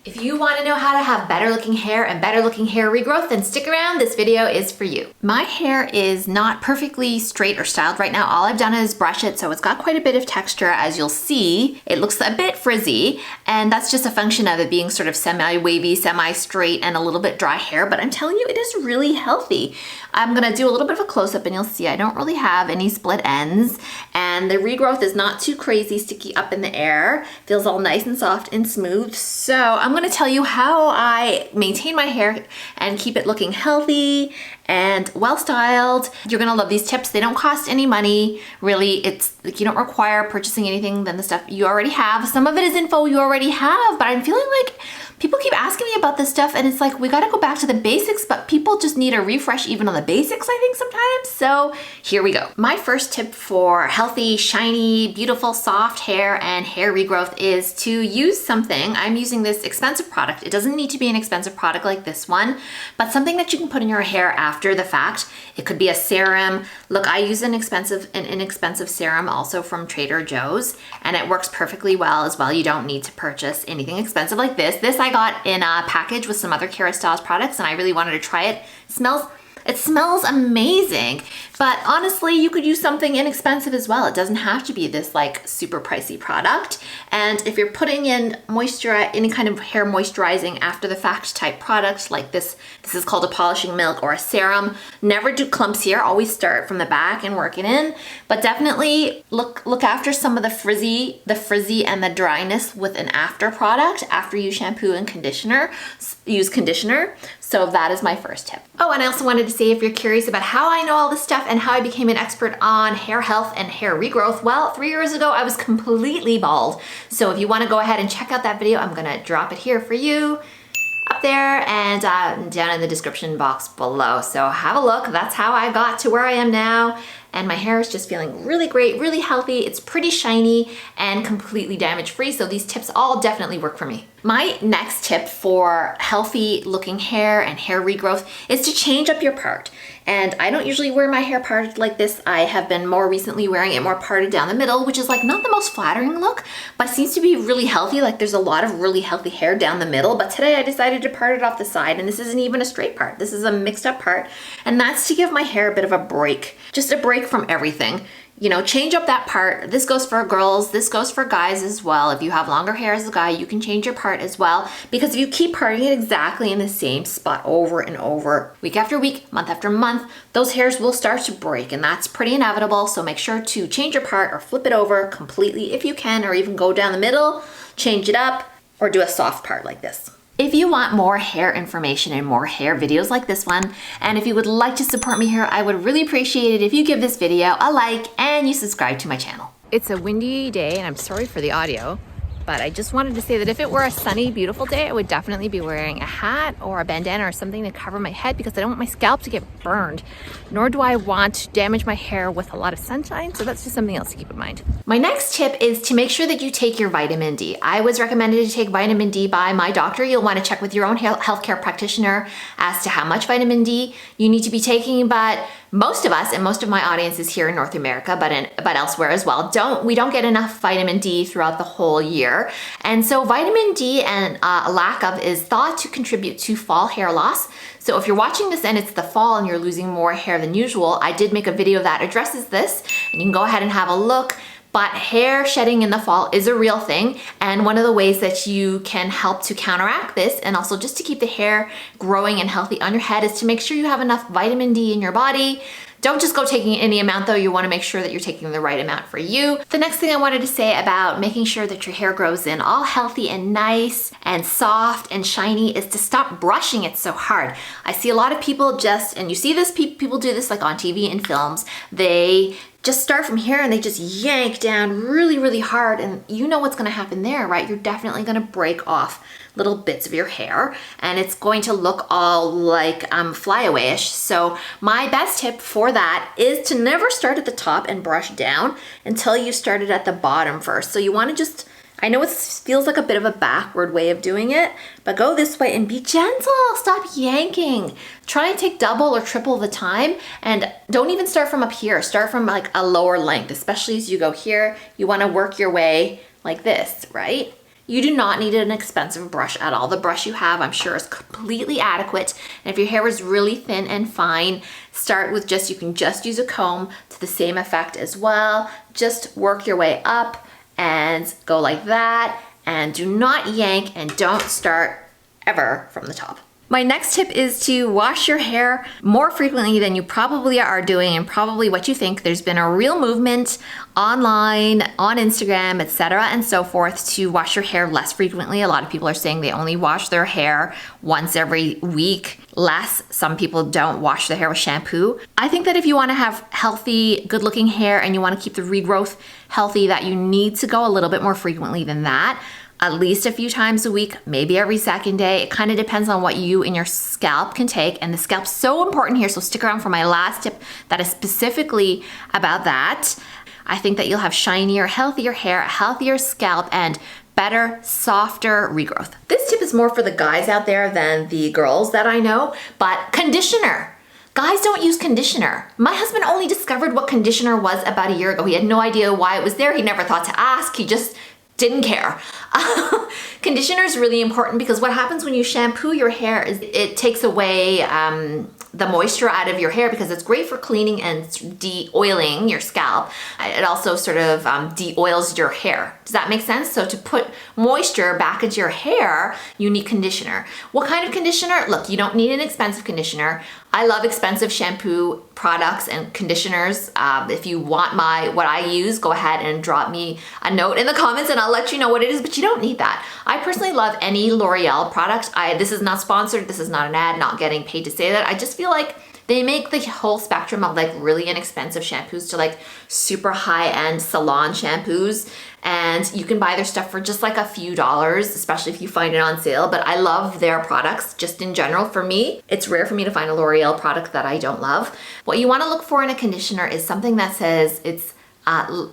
If you want to know how to have better looking hair and better looking hair regrowth, then stick around, this video is for you. My hair is not perfectly straight or styled right now. All I've done is brush it, so it's got quite a bit of texture, as you'll see. It looks a bit frizzy, and that's just a function of it being sort of semi-wavy, semi-straight, and a little bit dry hair, but I'm telling you, it is really healthy. I'm gonna do a little bit of a close-up and you'll see I don't really have any split ends, and the regrowth is not too crazy sticky up in the air. Feels all nice and soft and smooth. So I'm gonna tell you how I maintain my hair and keep it looking healthy and well-styled. You're gonna love these tips. They don't cost any money, really. It's like you don't require purchasing anything than the stuff you already have. Some of it is info you already have, but I'm feeling like people keep asking me about this stuff and it's like, we gotta go back to the basics, but people just need a refresh even on the basics, I think, sometimes. So here we go. My first tip for healthy, shiny, beautiful, soft hair and hair regrowth is to use something. I'm using this expensive product. It doesn't need to be an expensive product like this one, but something that you can put in your hair after the fact. It could be a serum. Look, I use an inexpensive serum also from Trader Joe's, and it works perfectly well as well. You don't need to purchase anything expensive like this. This I got in a package with some other Kerastase products and I really wanted to try it. It smells amazing, but honestly, you could use something inexpensive as well. It doesn't have to be this like super pricey product. And if you're putting in moisture, any kind of hair moisturizing after the fact type product like this is called a polishing milk or a serum. Never do clumps here, always start from the back and work it in, but definitely look after some of the frizzy and the dryness with an after product. After you shampoo and conditioner, use conditioner. So that is my first tip. Oh, and I also wanted to say, if you're curious about how I know all this stuff and how I became an expert on hair health and hair regrowth, well, 3 years ago, I was completely bald. So if you wanna go ahead and check out that video, I'm gonna drop it here for you, up there and down in the description box below. So have a look. That's how I got to where I am now. And my hair is just feeling really great, really healthy. It's pretty shiny and completely damage-free. So these tips all definitely work for me. My next tip for healthy looking hair and hair regrowth is to change up your part. And I don't usually wear my hair parted like this. I have been more recently wearing it more parted down the middle, which is like not the most flattering look, but seems to be really healthy. Like there's a lot of really healthy hair down the middle, but today I decided to part it off the side, and this isn't even a straight part. This is a mixed up part, and that's to give my hair a bit of a break. Just a break from everything. You know, change up that part. This goes for girls, this goes for guys as well. If you have longer hair as a guy, you can change your part as well, because if you keep parting it exactly in the same spot over and over, week after week, month after month, those hairs will start to break, and that's pretty inevitable. So make sure to change your part or flip it over completely if you can, or even go down the middle, change it up, or do a soft part like this. If you want more hair information and more hair videos like this one, and if you would like to support me here, I would really appreciate it if you give this video a like and you subscribe to my channel. It's a windy day and I'm sorry for the audio, but I just wanted to say that if it were a sunny, beautiful day, I would definitely be wearing a hat or a bandana or something to cover my head, because I don't want my scalp to get burned, nor do I want to damage my hair with a lot of sunshine. So that's just something else to keep in mind. My next tip is to make sure that you take your vitamin D. I was recommended to take vitamin D by my doctor. You'll want to check with your own healthcare practitioner as to how much vitamin D you need to be taking, but most of us, and most of my audience is here in North America, but elsewhere as well, we don't get enough vitamin D throughout the whole year. And so vitamin D and a lack of is thought to contribute to fall hair loss. So if you're watching this and it's the fall and you're losing more hair than usual, I did make a video that addresses this, and you can go ahead and have a look. But hair shedding in the fall is a real thing, and one of the ways that you can help to counteract this, and also just to keep the hair growing and healthy on your head, is to make sure you have enough vitamin D in your body. Don't just go taking any amount though, you wanna make sure that you're taking the right amount for you. The next thing I wanted to say about making sure that your hair grows in all healthy and nice and soft and shiny is to stop brushing it so hard. I see a lot of people and you see this, people do this like on TV and films, they just start from here and they just yank down really, really hard, and you know what's gonna happen there, right? You're definitely gonna break off little bits of your hair and it's going to look all like flyaway-ish. So my best tip for that is to never start at the top and brush down until you started at the bottom first. So you wanna just, I know it feels like a bit of a backward way of doing it, but go this way and be gentle, stop yanking. Try and take double or triple the time, and don't even start from up here. Start from like a lower length, especially as you go here. You wanna work your way like this, right? You do not need an expensive brush at all. The brush you have, I'm sure, is completely adequate. And if your hair is really thin and fine, start with you can just use a comb to the same effect as well. Just work your way up and go like that. And do not yank and don't start ever from the top. My next tip is to wash your hair more frequently than you probably are doing and probably what you think. There's been a real movement online, on Instagram, etc. and so forth to wash your hair less frequently. A lot of people are saying they only wash their hair once every week, less. Some people don't wash their hair with shampoo. I think that if you want to have healthy, good looking hair and you want to keep the regrowth healthy, that you need to go a little bit more frequently than that. At least a few times a week, maybe every second day. It kind of depends on what you and your scalp can take. And the scalp's so important here, so stick around for my last tip that is specifically about that. I think that you'll have shinier, healthier hair, a healthier scalp, and better, softer regrowth. This tip is more for the guys out there than the girls that I know, but conditioner. Guys don't use conditioner. My husband only discovered what conditioner was about a year ago. He had no idea why it was there. He never thought to ask. He just didn't care. Conditioner is really important because what happens when you shampoo your hair is it takes away the moisture out of your hair because it's great for cleaning and de-oiling your scalp. It also sort of de-oils your hair. Does that make sense? So to put moisture back into your hair, you need conditioner. What kind of conditioner? Look, you don't need an expensive conditioner. I love expensive shampoo products and conditioners. If you want what I use, go ahead and drop me a note in the comments and I'll let you know what it is, but you don't need that. I personally love any L'Oreal product. This is not sponsored, this is not an ad, not getting paid to say that. I just feel like they make the whole spectrum of like really inexpensive shampoos to like super high-end salon shampoos. And you can buy their stuff for just like a few dollars, especially if you find it on sale. But I love their products just in general. For me, it's rare for me to find a L'Oreal product that I don't love. What you want to look for in a conditioner is something that says it's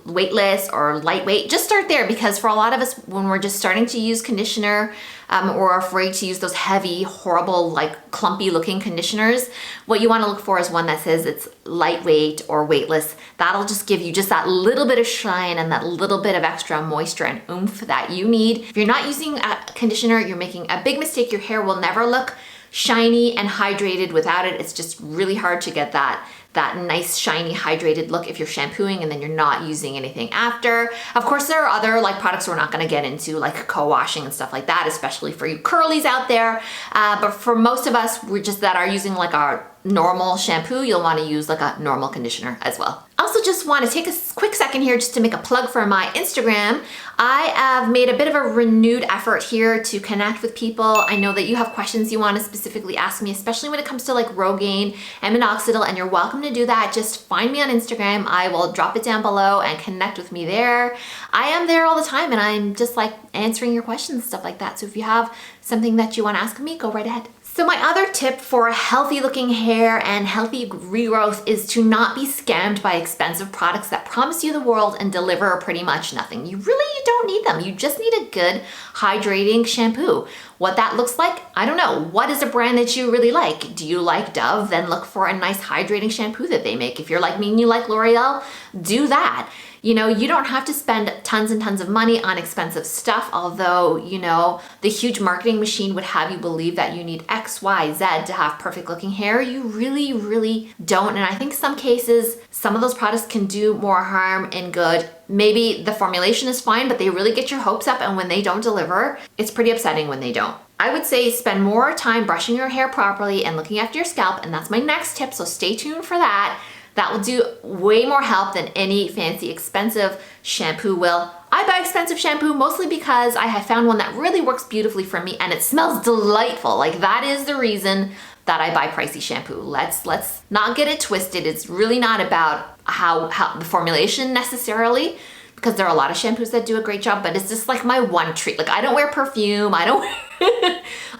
weightless or lightweight. Just start there because for a lot of us, when we're just starting to use conditioner or are afraid to use those heavy, horrible, like clumpy looking conditioners, what you want to look for is one that says it's lightweight or weightless. That'll just give you just that little bit of shine and that little bit of extra moisture and oomph that you need. If you're not using a conditioner, you're making a big mistake. Your hair will never look shiny and hydrated without it. It's just really hard to get that nice shiny hydrated look if you're shampooing and then you're not using anything after. Of course, there are other like products we're not going to get into, like co-washing and stuff like that, especially for you curlies out there. But for most of us, that are using like our normal shampoo, you'll want to use like a normal conditioner as well. Also just want to take a quick second here just to make a plug for my Instagram. I have made a bit of a renewed effort here to connect with people. I know that you have questions you want to specifically ask me, especially when it comes to like Rogaine and minoxidil, and you're welcome to do that. Just find me on Instagram. I will drop it down below and connect with me there. I am there all the time and I'm just like answering your questions, stuff like that. So if you have something that you want to ask me, go right ahead. So my other tip for healthy looking hair and healthy regrowth is to not be scammed by expensive products that promise you the world and deliver pretty much nothing. You don't need them. You just need a good hydrating shampoo. What that looks like, I don't know. What is a brand that you really like? Do you like Dove? Then look for a nice hydrating shampoo that they make. If you're like me and you like L'Oreal, do that. You know, you don't have to spend tons and tons of money on expensive stuff, although, you know, the huge marketing machine would have you believe that you need X, Y, Z to have perfect looking hair. You really, really don't. And I think some cases, some of those products can do more harm than good. Maybe the formulation is fine, but they really get your hopes up, and when they don't deliver, it's pretty upsetting when they don't. I would say spend more time brushing your hair properly and looking after your scalp, and that's my next tip, so stay tuned for that. That will do way more help than any fancy expensive shampoo will. I buy expensive shampoo mostly because I have found one that really works beautifully for me and it smells delightful. Like that is the reason that I buy pricey shampoo. Let's not get it twisted. It's really not about how the formulation necessarily, because there are a lot of shampoos that do a great job, but it's just like my one treat. Like I don't wear perfume, I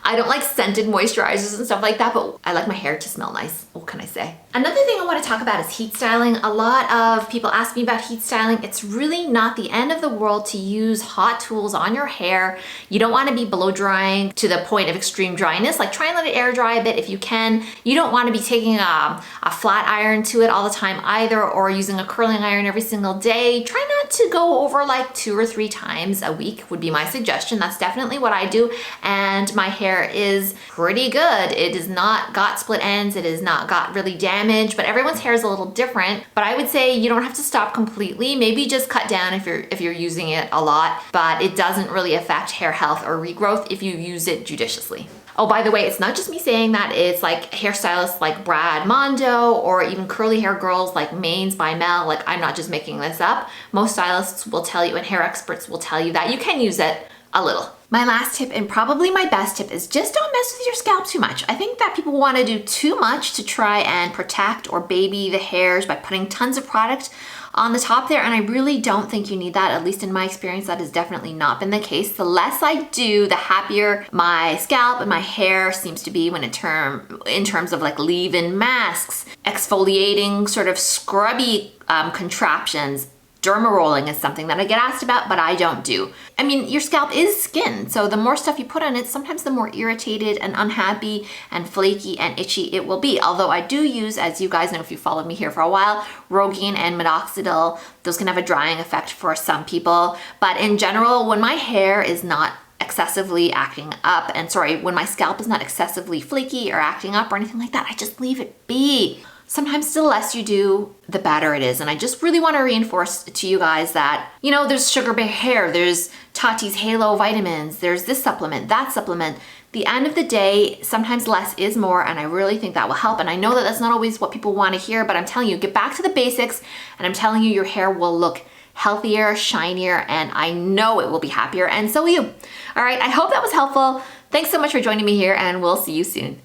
I don't like scented moisturizers and stuff like that, but I like my hair to smell nice. What can I say? Another thing I want to talk about is heat styling. A lot of people ask me about heat styling. It's really not the end of the world to use hot tools on your hair. You don't want to be blow drying to the point of extreme dryness. Like, try and let it air dry a bit if you can. You don't want to be taking a flat iron to it all the time either, or using a curling iron every single day. Try not to go over like 2 or 3 times a week would be my suggestion. That's definitely what I do, and my hair is pretty good. It has not got split ends. It has not got really damaged, but everyone's hair is a little different. But I would say you don't have to stop completely. Maybe just cut down if you're using it a lot, but it doesn't really affect hair health or regrowth if you use it judiciously. Oh, by the way, it's not just me saying that. It's like hairstylists like Brad Mondo, or even curly hair girls like Mains by Mel. Like, I'm not just making this up. Most stylists will tell you, and hair experts will tell you, that you can use it a little. My last tip, and probably my best tip, is just don't mess with your scalp too much. I think that people want to do too much to try and protect or baby the hairs by putting tons of product on the top there, and I really don't think you need that. At least in my experience, that has definitely not been the case. The less I do, the happier my scalp and my hair seems to be when in terms of like leave-in masks, exfoliating sort of scrubby contraptions. Derma rolling is something that I get asked about, but I don't do. I mean, your scalp is skin, so the more stuff you put on it, sometimes the more irritated and unhappy and flaky and itchy it will be. Although I do use, as you guys know if you followed me here for a while, Rogaine and minoxidil. Those can have a drying effect for some people. But in general, when my hair is not excessively acting up, when my scalp is not excessively flaky or acting up or anything like that, I just leave it be. Sometimes the less you do, the better it is. And I just really want to reinforce to you guys that, you know, there's Sugar Bear Hair, there's Tati's Halo Vitamins, there's this supplement, that supplement. The end of the day, sometimes less is more, and I really think that will help. And I know that that's not always what people want to hear, but I'm telling you, get back to the basics, and I'm telling you, your hair will look healthier, shinier, and I know it will be happier, and so will you. All right, I hope that was helpful. Thanks so much for joining me here, and we'll see you soon.